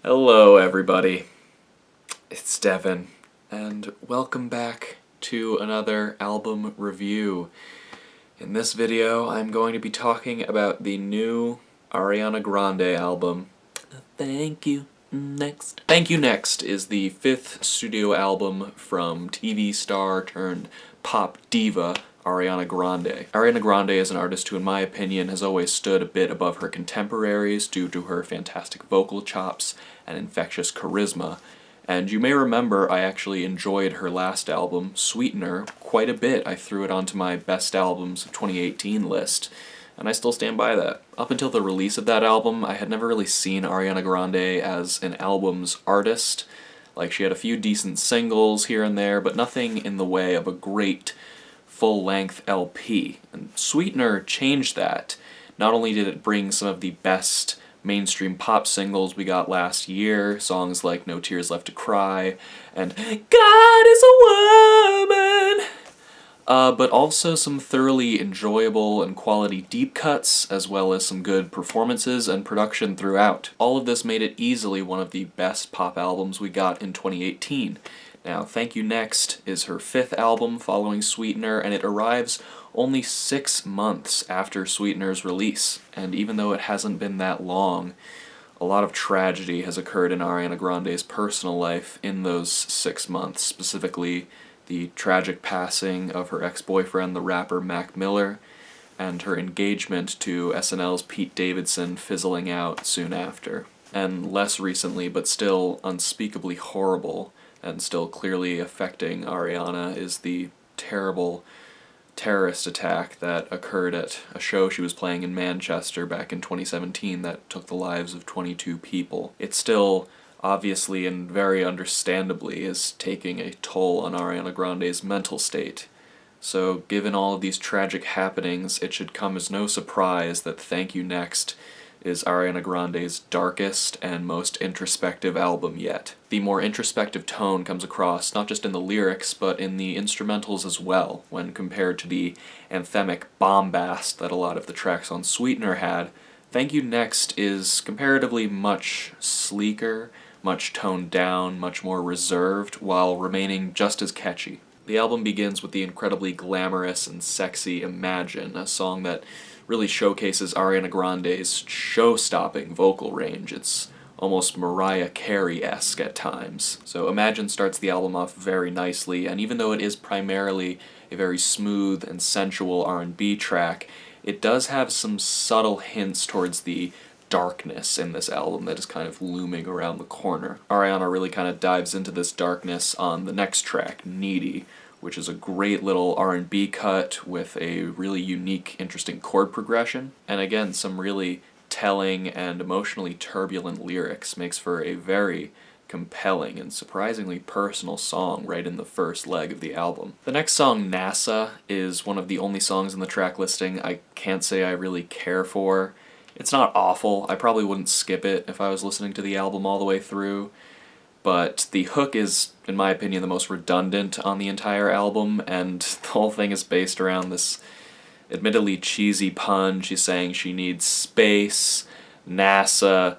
Hello everybody, it's Devin, and welcome back to another album review. In this video, I'm going to be talking about the new Ariana Grande album, Thank You Next. Thank You Next is the fifth studio album from TV star turned pop diva Ariana Grande. Ariana Grande is an artist who, in my opinion, has always stood a bit above her contemporaries due to her fantastic vocal chops and infectious charisma. And you may remember I actually enjoyed her last album, Sweetener, quite a bit. I threw it onto my best albums of 2018 list, and I still stand by that. Up until the release of that album, I had never really seen Ariana Grande as an album's artist. Like, she had a few decent singles here and there, but nothing in the way of a great full-length LP. And Sweetener changed that. Not only did it bring some of the best mainstream pop singles we got last year, songs like No Tears Left to Cry and God is a Woman, but also some thoroughly enjoyable and quality deep cuts, as well as some good performances and production throughout. All of this made it easily one of the best pop albums we got in 2018. Now, Thank You Next is her fifth album following Sweetener, and it arrives only 6 months after Sweetener's release. And even though it hasn't been that long, a lot of tragedy has occurred in Ariana Grande's personal life in those 6 months, specifically the tragic passing of her ex-boyfriend, the rapper Mac Miller, and her engagement to SNL's Pete Davidson fizzling out soon after. And less recently, but still unspeakably horrible, and still clearly affecting Ariana, is the terrible terrorist attack that occurred at a show she was playing in Manchester back in 2017 that took the lives of 22 people. It still, obviously and very understandably, is taking a toll on Ariana Grande's mental state. So, given all of these tragic happenings, it should come as no surprise that Thank You Next is Ariana Grande's darkest and most introspective album yet. The more introspective tone comes across not just in the lyrics, but in the instrumentals as well, when compared to the anthemic bombast that a lot of the tracks on Sweetener had. Thank You Next is comparatively much sleeker, much toned down, much more reserved, while remaining just as catchy. The album begins with the incredibly glamorous and sexy Imagine, a song that really showcases Ariana Grande's show-stopping vocal range. It's almost Mariah Carey-esque at times. So Imagine starts the album off very nicely, and even though it is primarily a very smooth and sensual R&B track, it does have some subtle hints towards the darkness in this album that is kind of looming around the corner. Ariana really kind of dives into this darkness on the next track, Needy, which is a great little R&B cut with a really unique, interesting chord progression, and again, some really telling and emotionally turbulent lyrics. Makes for a very compelling and surprisingly personal song right in the first leg of the album. The next song, NASA, is one of the only songs in the track listing I can't say I really care for. It's not awful. I probably wouldn't skip it if I was listening to the album all the way through, but the hook is, in my opinion, the most redundant on the entire album, and the whole thing is based around this admittedly cheesy pun. She's saying she needs space, NASA.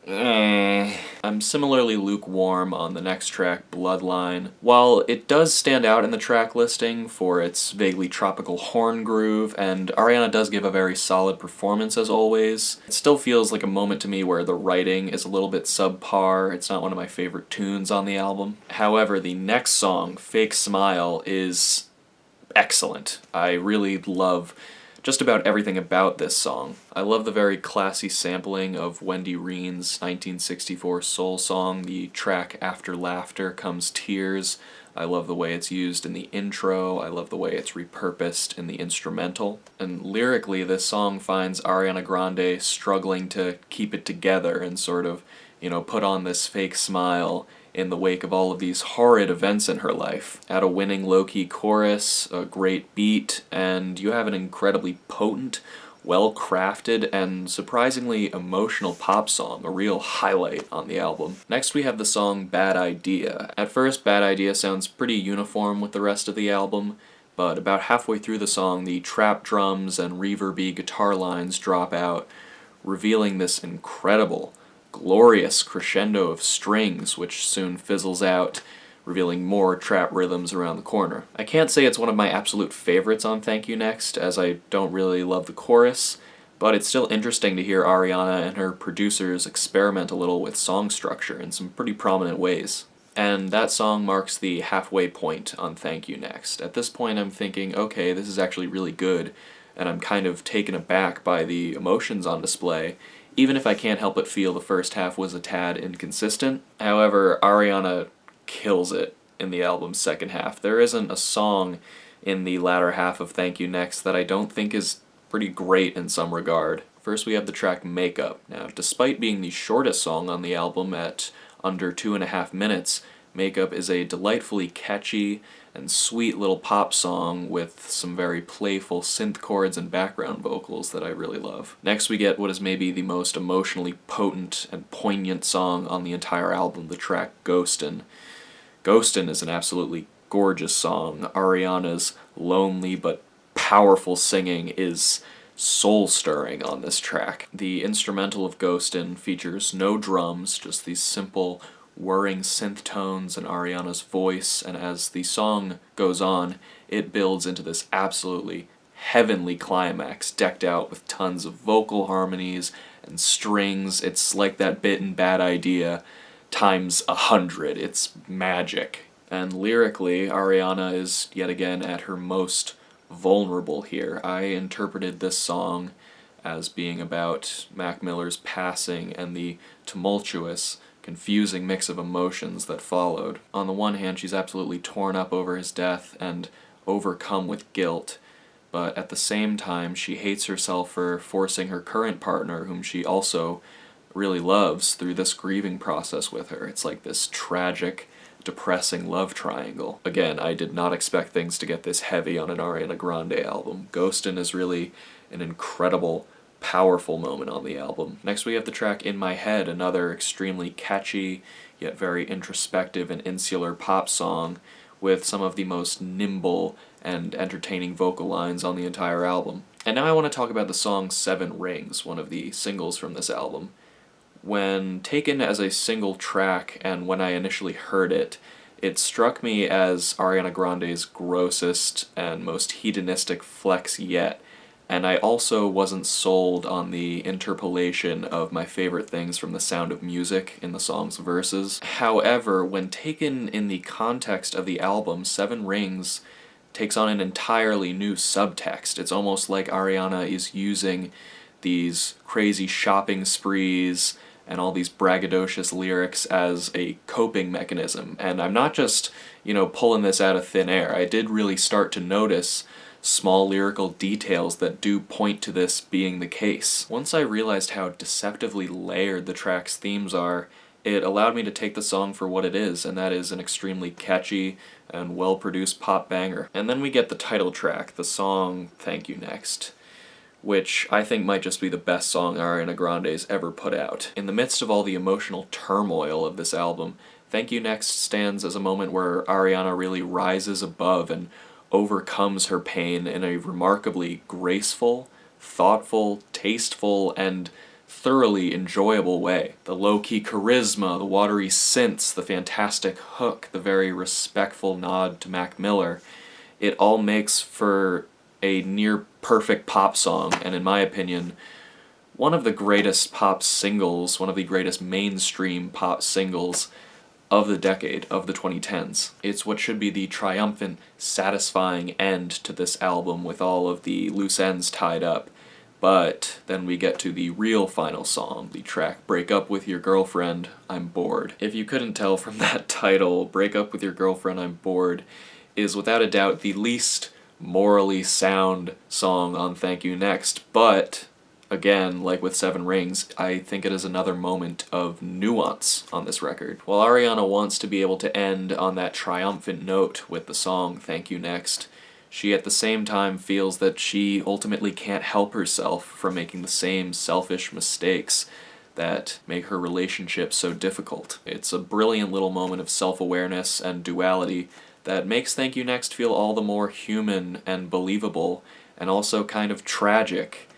I'm similarly lukewarm on the next track, Bloodline. While it does stand out in the track listing for its vaguely tropical horn groove, and Ariana does give a very solid performance as always, it still feels like a moment to me where the writing is a little bit subpar. It's not one of my favorite tunes on the album. However, the next song, Fake Smile, is excellent. I really love just about everything about this song. I love the very classy sampling of Wendy Reen's 1964 soul song. The track After Laughter comes Tears. I love the way it's used in the intro. I love the way it's repurposed in the instrumental. And lyrically, this song finds Ariana Grande struggling to keep it together and sort of, put on this fake smile in the wake of all of these horrid events in her life. Add a winning low-key chorus, a great beat, and you have an incredibly potent, well-crafted, and surprisingly emotional pop song, a real highlight on the album. Next we have the song Bad Idea. At first, Bad Idea sounds pretty uniform with the rest of the album, but about halfway through the song, the trap drums and reverby guitar lines drop out, revealing this incredible glorious crescendo of strings, which soon fizzles out, revealing more trap rhythms around the corner. I can't say it's one of my absolute favorites on Thank You Next, as I don't really love the chorus, but it's still interesting to hear Ariana and her producers experiment a little with song structure in some pretty prominent ways. And that song marks the halfway point on Thank You Next. At this point I'm thinking, okay, this is actually really good, and I'm kind of taken aback by the emotions on display, even if I can't help but feel the first half was a tad inconsistent. However, Ariana kills it in the album's second half. There isn't a song in the latter half of Thank You Next that I don't think is pretty great in some regard. First we have the track Makeup. Now, despite being the shortest song on the album at under 2.5 minutes, Makeup is a delightfully catchy and sweet little pop song with some very playful synth chords and background vocals that I really love. Next we get what is maybe the most emotionally potent and poignant song on the entire album, the track Ghostin. Ghostin is an absolutely gorgeous song. Ariana's lonely but powerful singing is soul-stirring on this track. The instrumental of Ghostin features no drums, just these simple, whirring synth tones and Ariana's voice, and as the song goes on, it builds into this absolutely heavenly climax, decked out with tons of vocal harmonies and strings. It's like that bit in Bad Idea times 100. It's magic. And lyrically, Ariana is yet again at her most vulnerable here. I interpreted this song as being about Mac Miller's passing and the tumultuous, confusing mix of emotions that followed. On the one hand, she's absolutely torn up over his death and overcome with guilt, but at the same time, she hates herself for forcing her current partner, whom she also really loves, through this grieving process with her. It's like this tragic, depressing love triangle. Again, I did not expect things to get this heavy on an Ariana Grande album. Ghostin' is really an incredible, powerful moment on the album. Next we have the track In My Head, another extremely catchy, yet very introspective and insular pop song with some of the most nimble and entertaining vocal lines on the entire album. And now I want to talk about the song Seven Rings, one of the singles from this album. When taken as a single track and when I initially heard it, it struck me as Ariana Grande's grossest and most hedonistic flex yet, and I also wasn't sold on the interpolation of my favorite things from The Sound of Music in the song's verses. However, when taken in the context of the album, Seven Rings takes on an entirely new subtext. It's almost like Ariana is using these crazy shopping sprees and all these braggadocious lyrics as a coping mechanism. And I'm not just, pulling this out of thin air. I did really start to notice small lyrical details that do point to this being the case. Once I realized how deceptively layered the track's themes are, it allowed me to take the song for what it is, and that is an extremely catchy and well-produced pop banger. And then we get the title track, the song Thank You Next, which I think might just be the best song Ariana Grande's ever put out. In the midst of all the emotional turmoil of this album, Thank You Next stands as a moment where Ariana really rises above and overcomes her pain in a remarkably graceful, thoughtful, tasteful, and thoroughly enjoyable way. The low-key charisma, the watery synths, the fantastic hook, the very respectful nod to Mac Miller, it all makes for a near-perfect pop song, and in my opinion, one of the greatest pop singles, one of the greatest mainstream pop singles of the decade, of the 2010s. It's what should be the triumphant, satisfying end to this album with all of the loose ends tied up. But then we get to the real final song, the track Break Up With Your Girlfriend, I'm Bored. If you couldn't tell from that title, Break Up With Your Girlfriend, I'm Bored is without a doubt the least morally sound song on Thank You Next, but again, like with Seven Rings, I think it is another moment of nuance on this record. While Ariana wants to be able to end on that triumphant note with the song Thank You Next, she at the same time feels that she ultimately can't help herself from making the same selfish mistakes that make her relationship so difficult. It's a brilliant little moment of self-awareness and duality that makes Thank You Next feel all the more human and believable, and also kind of tragic.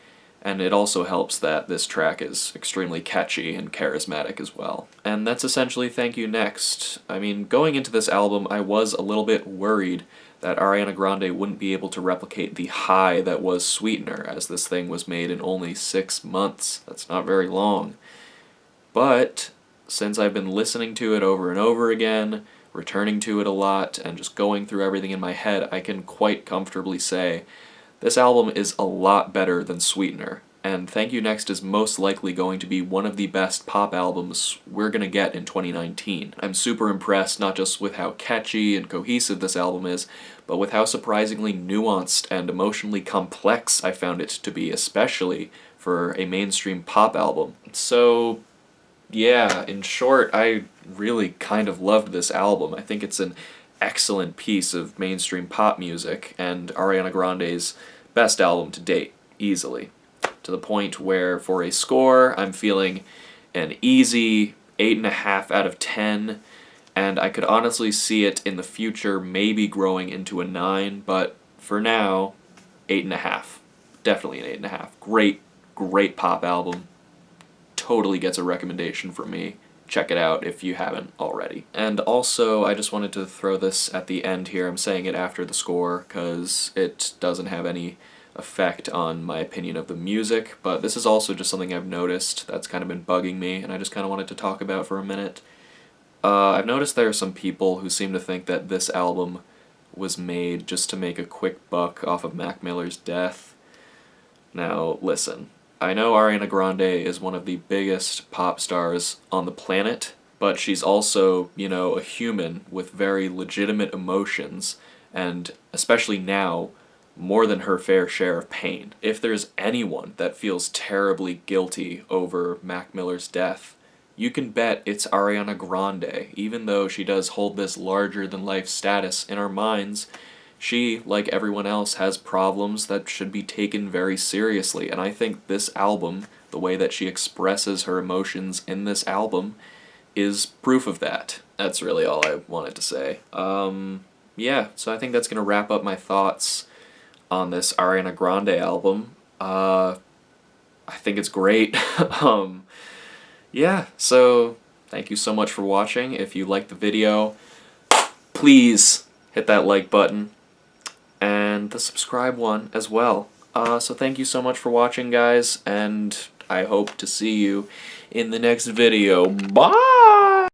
And it also helps that this track is extremely catchy and charismatic as well. And that's essentially Thank You Next. I mean, going into this album, I was a little bit worried that Ariana Grande wouldn't be able to replicate the high that was Sweetener, as this thing was made in only 6 months. That's not very long. But since I've been listening to it over and over again, returning to it a lot, and just going through everything in my head, I can quite comfortably say this album is a lot better than Sweetener, and Thank You Next is most likely going to be one of the best pop albums we're gonna get in 2019. I'm super impressed not just with how catchy and cohesive this album is, but with how surprisingly nuanced and emotionally complex I found it to be, especially for a mainstream pop album. So, yeah, in short, I really kind of loved this album. I think it's an excellent piece of mainstream pop music, and Ariana Grande's best album to date, easily. To the point where, for a score, I'm feeling an easy 8.5 out of 10, and I could honestly see it in the future maybe growing into a 9, but for now, 8.5. Definitely an 8.5. Great, great pop album. Totally gets a recommendation from me. Check it out if you haven't already. And also, I just wanted to throw this at the end here. I'm saying it after the score because it doesn't have any effect on my opinion of the music, but this is also just something I've noticed that's kind of been bugging me, and I just kind of wanted to talk about for a minute. I've noticed there are some people who seem to think that this album was made just to make a quick buck off of Mac Miller's death. Now, listen. I know Ariana Grande is one of the biggest pop stars on the planet, but she's also, you know, a human with very legitimate emotions, and especially now, more than her fair share of pain. If there's anyone that feels terribly guilty over Mac Miller's death, you can bet it's Ariana Grande. Even though she does hold this larger-than-life status in our minds, she, like everyone else, has problems that should be taken very seriously, and I think this album, the way that she expresses her emotions in this album, is proof of that. That's really all I wanted to say. Yeah, so I think that's gonna wrap up my thoughts on this Ariana Grande album. I think it's great. Yeah, so thank you so much for watching. If you liked the video, please hit that like button and the subscribe one as well. So thank you so much for watching, guys, and I hope to see you in the next video. Bye!